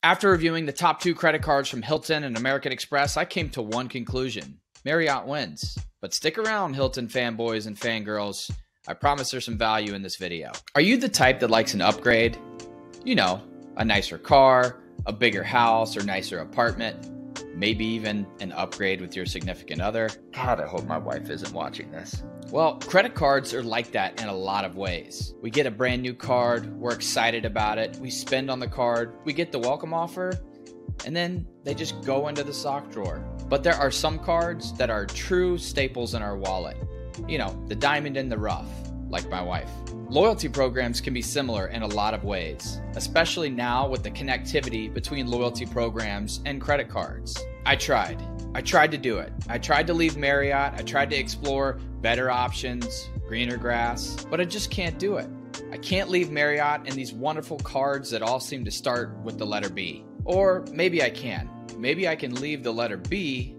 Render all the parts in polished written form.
After reviewing the top 2 credit cards from Hilton and American Express, I came to one conclusion. Marriott wins. But stick around, Hilton fanboys and fangirls. I promise there's some value in this video. Are you the type that likes an upgrade? You know, a nicer car, a bigger house or nicer apartment, maybe even an upgrade with your significant other. God, I hope my wife isn't watching this. Well, credit cards are like that in a lot of ways. We get a brand new card, we're excited about it, we spend on the card, we get the welcome offer, and then they just go into the sock drawer. But there are some cards that are true staples in our wallet. You know, the diamond in the rough, like my wife. Loyalty programs can be similar in a lot of ways, especially now with the connectivity between loyalty programs and credit cards. I tried to do it. I tried to leave Marriott. I tried to explore better options, greener grass, but I just can't do it. I can't leave Marriott and these wonderful cards that all seem to start with the letter B. Or maybe I can. Maybe I can leave the letter B,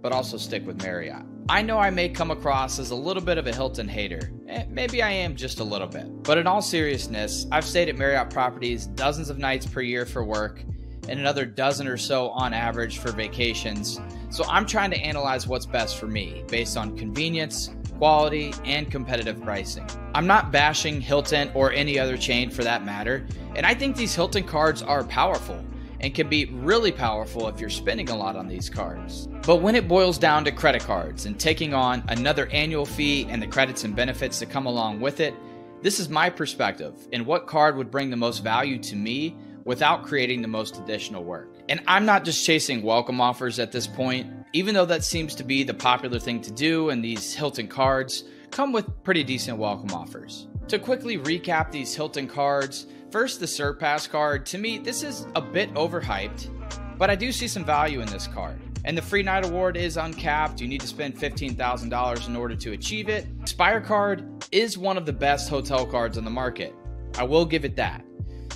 but also stick with Marriott. I know I may come across as a little bit of a Hilton hater. Maybe I am just a little bit. But in all seriousness, I've stayed at Marriott properties dozens of nights per year for work and another dozen or so on average for vacations. So I'm trying to analyze what's best for me based on convenience, quality, and competitive pricing. I'm not bashing Hilton or any other chain for that matter, and I think these Hilton cards are powerful and can be really powerful if you're spending a lot on these cards. But when it boils down to credit cards and taking on another annual fee and the credits and benefits that come along with it, this is my perspective and what card would bring the most value to me without creating the most additional work. And I'm not just chasing welcome offers at this point, even though that seems to be the popular thing to do, and these Hilton cards come with pretty decent welcome offers. To quickly recap these Hilton cards, first, the Surpass card. To me, this is a bit overhyped, but I do see some value in this card. And the free night award is uncapped. You need to spend $15,000 in order to achieve it. Aspire card is one of the best hotel cards on the market. I will give it that.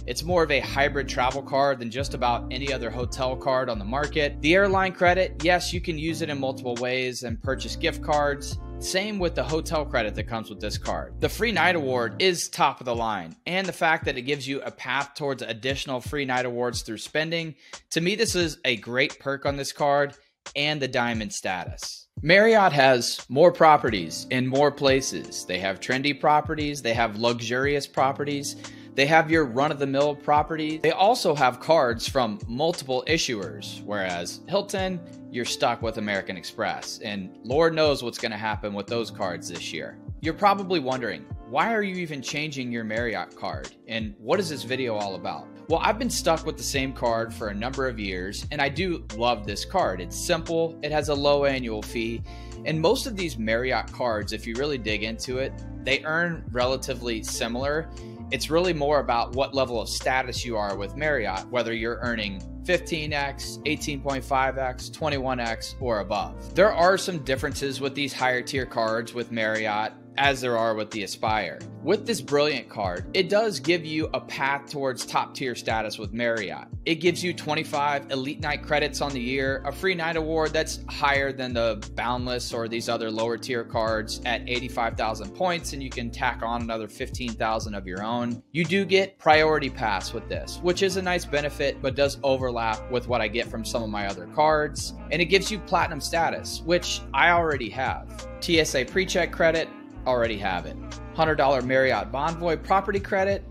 It's more of a hybrid travel card than just about any other hotel card on the market. The airline credit, yes, you can use it in multiple ways and purchase gift cards. Same with the hotel credit that comes with this card. The free night award is top of the line, and the fact that it gives you a path towards additional free night awards through spending, to me this is a great perk on this card, and the diamond status. Marriott has more properties in more places. They have trendy properties, they have luxurious properties, they have your run-of-the-mill properties. They also have cards from multiple issuers, whereas Hilton, you're stuck with American Express, and Lord knows what's going to happen with those cards this year. You're probably wondering, why are you even changing your Marriott card, and what is this video all about? Well, I've been stuck with the same card for a number of years, and I do love this card. It's simple, it has a low annual fee, and most of these Marriott cards, if you really dig into it, they earn relatively similar. It's really more about what level of status you are with Marriott, whether you're earning 15x, 18.5x, 21x, or above. There are some differences with these higher tier cards with Marriott, as there are with the Aspire. With this Brilliant card, it does give you a path towards top tier status with Marriott. It gives you 25 elite night credits on the year, a free night award that's higher than the Boundless or these other lower tier cards at 85,000 points, and you can tack on another 15,000 of your own. You do get priority pass with this, which is a nice benefit, but does overlap with what I get from some of my other cards. And it gives you platinum status, which I already have. TSA pre-check credit, already have it. $100 Marriott Bonvoy property credit,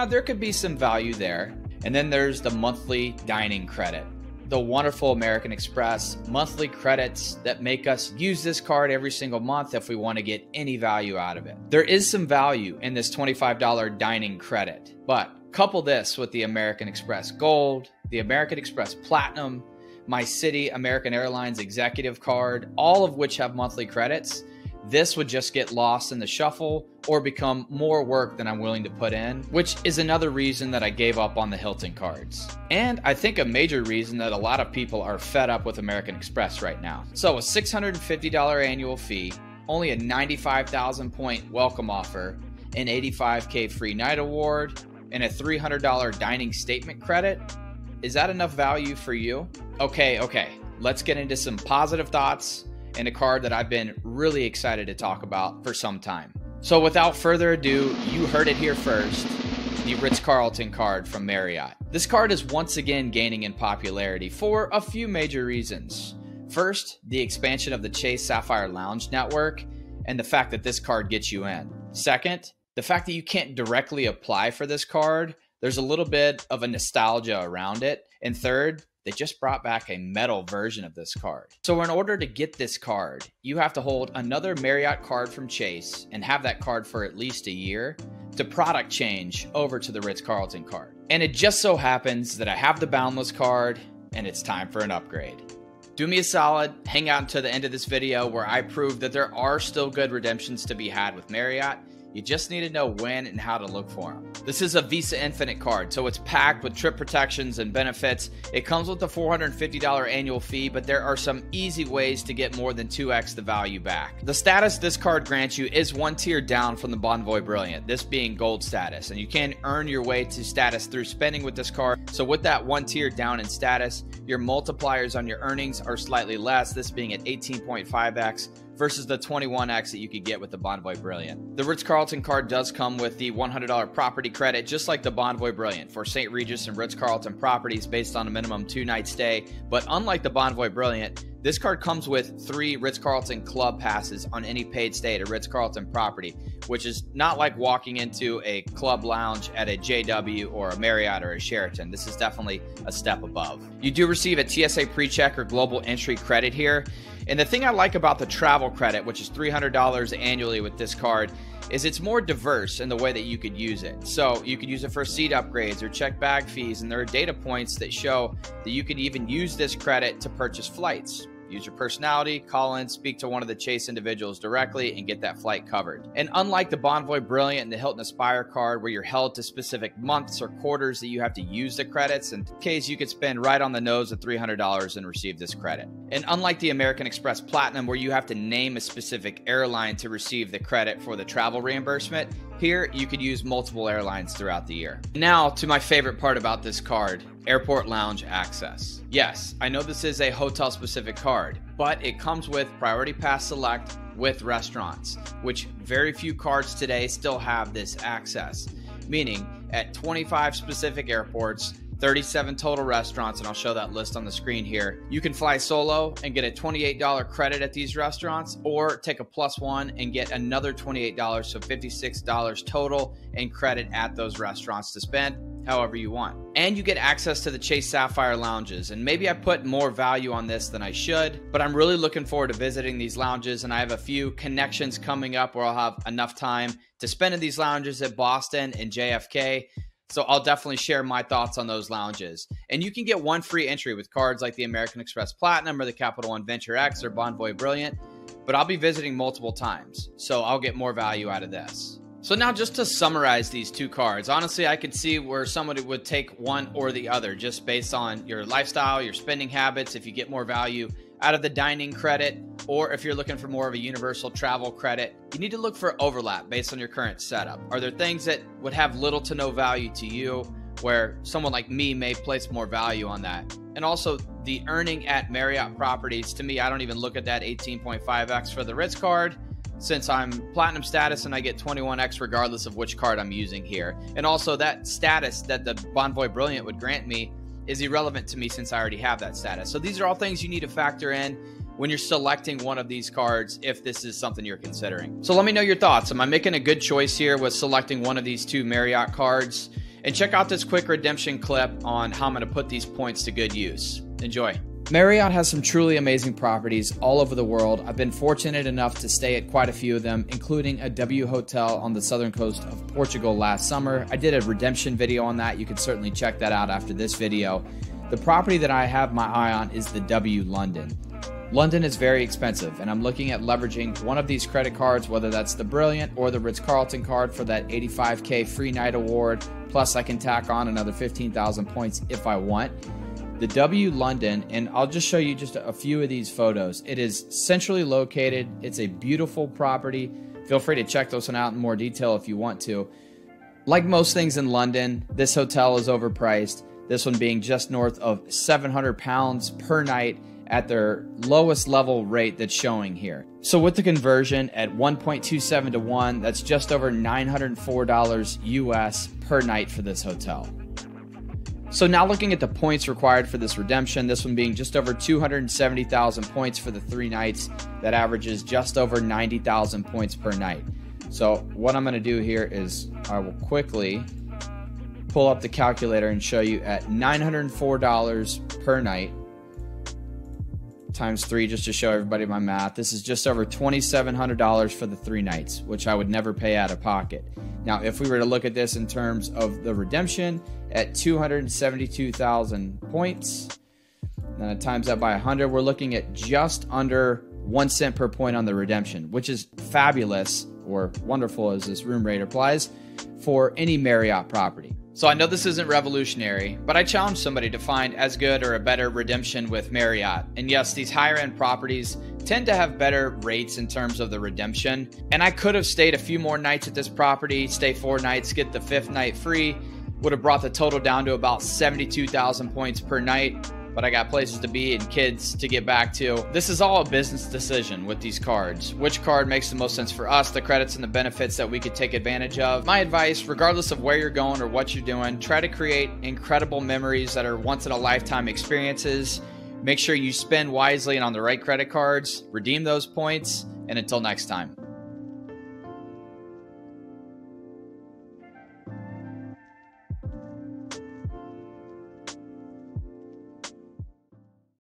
there could be some value there. And then there's the monthly dining credit. The wonderful American Express monthly credits that make us use this card every single month if we want to get any value out of it. There is some value in this $25 dining credit, but couple this with the American Express Gold, the American Express Platinum, My City American Airlines Executive Card, all of which have monthly credits. This would just get lost in the shuffle or become more work than I'm willing to put in, which is another reason that I gave up on the Hilton cards. And I think a major reason that a lot of people are fed up with American Express right now. So a $650 annual fee, only a 95,000 point welcome offer, an 85K free night award, and a $300 dining statement credit. Is that enough value for you? Okay, let's get into some positive thoughts and a card that I've been really excited to talk about for some time. So without further ado, you heard it here first. the Ritz-Carlton Card from Marriott. This card is once again gaining in popularity for a few major reasons. First, the expansion of the Chase Sapphire Lounge network and the fact that this card gets you in. Second, the fact that you can't directly apply for this card. There's a little bit of a nostalgia around it. And third, they just brought back a metal version of this card. So in order to get this card, you have to hold another Marriott card from Chase and have that card for at least a year to product change over to the Ritz-Carlton card. And it just so happens that I have the Boundless card and it's time for an upgrade. Do me a solid, hang out until the end of this video where I prove that there are still good redemptions to be had with Marriott. You just need to know when and how to look for them. This is a Visa Infinite card, so it's packed with trip protections and benefits. It comes with a $450 annual fee, but there are some easy ways to get more than 2x the value back. The status this card grants you is one tier down from the Bonvoy Brilliant, this being gold status, and you can earn your way to status through spending with this card. So with that one tier down in status, your multipliers on your earnings are slightly less, this being at 18.5x. versus the 21x that you could get with the Bonvoy Brilliant. The Ritz-Carlton card does come with the $100 property credit, just like the Bonvoy Brilliant for St. Regis and Ritz-Carlton properties based on a minimum 2-night stay. But unlike the Bonvoy Brilliant, this card comes with 3 Ritz-Carlton club passes on any paid stay at a Ritz-Carlton property, which is not like walking into a club lounge at a JW or a Marriott or a Sheraton. This is definitely a step above. You do receive a TSA pre-check or global entry credit here. And the thing I like about the travel credit, which is $300 annually with this card, is it's more diverse in the way that you could use it. So you could use it for seat upgrades or check bag fees, and there are data points that show that you could even use this credit to purchase flights. Use your personality, call in, speak to one of the Chase individuals directly, and get that flight covered. And unlike the Bonvoy Brilliant and the Hilton Aspire card, where you're held to specific months or quarters that you have to use the credits, in case you could spend right on the nose of $300 and receive this credit. And unlike the American Express Platinum, where you have to name a specific airline to receive the credit for the travel reimbursement, here you could use multiple airlines throughout the year. Now to my favorite part about this card, airport lounge access. Yes, I know this is a hotel specific card, but it comes with Priority Pass Select with restaurants, which very few cards today still have this access, meaning at 25 specific airports, 37 total restaurants, and I'll show that list on the screen here. You can fly solo and get a $28 credit at these restaurants, or take a +1 and get another $28, so $56 total in credit at those restaurants to spend however you want. And you get access to the Chase Sapphire lounges, and maybe I put more value on this than I should, but I'm really looking forward to visiting these lounges, and I have a few connections coming up where I'll have enough time to spend in these lounges at Boston and JFK. So I'll definitely share my thoughts on those lounges. And you can get one free entry with cards like the American Express Platinum or the Capital One Venture X or Bonvoy Brilliant, but I'll be visiting multiple times, so I'll get more value out of this. So now just to summarize these two cards, honestly, I could see where somebody would take one or the other just based on your lifestyle, your spending habits, if you get more value out of the dining credit, or if you're looking for more of a universal travel credit. You need to look for overlap based on your current setup. Are there things that would have little to no value to you where someone like me may place more value on that? And also the earning at Marriott properties, to me, I don't even look at that 18.5x for the Ritz card, since I'm platinum status and I get 21x regardless of which card I'm using here. And also that status that the Bonvoy Brilliant would grant me is irrelevant to me since I already have that status. So these are all things you need to factor in when you're selecting one of these cards if this is something you're considering. So let me know your thoughts. Am I making a good choice here with selecting one of these two Marriott cards? And check out this quick redemption clip on how I'm going to put these points to good use. Enjoy. Marriott has some truly amazing properties all over the world. I've been fortunate enough to stay at quite a few of them, including a W hotel on the southern coast of Portugal last summer. I did a redemption video on that. You can certainly check that out after this video. The property that I have my eye on is the W London. London is very expensive, and I'm looking at leveraging one of these credit cards, whether that's the Brilliant or the Ritz-Carlton card, for that 85K free night award. Plus I can tack on another 15,000 points if I want. The W London, and I'll just show you just a few of these photos. It is centrally located. It's a beautiful property. Feel free to check those one out in more detail if you want to. Like most things in London, this hotel is overpriced. This one being just north of £700 per night at their lowest level rate that's showing here. So with the conversion at 1.27 to 1, that's just over $904 US per night for this hotel. So now looking at the points required for this redemption, this one being just over 270,000 points for the 3 nights, that averages just over 90,000 points per night. So what I'm going to do here is I will quickly pull up the calculator and show you at $904 per night times 3, just to show everybody my math. This is just over $2,700 for the 3 nights, which I would never pay out of pocket. Now, if we were to look at this in terms of the redemption at 272,000 points, then times that by 100, we're looking at just under 1 cent per point on the redemption, which is fabulous, or wonderful as this room rate applies, for any Marriott property. So I know this isn't revolutionary, but I challenge somebody to find as good or a better redemption with Marriott. And yes, these higher end properties tend to have better rates in terms of the redemption. And I could have stayed a few more nights at this property, stay 4 nights, get the 5th night free, would have brought the total down to about 72,000 points per night. But I got places to be and kids to get back to. This is all a business decision with these cards. Which card makes the most sense for us, the credits and the benefits that we could take advantage of. My advice, regardless of where you're going or what you're doing, try to create incredible memories that are once in a lifetime experiences. Make sure you spend wisely and on the right credit cards, redeem those points, and until next time.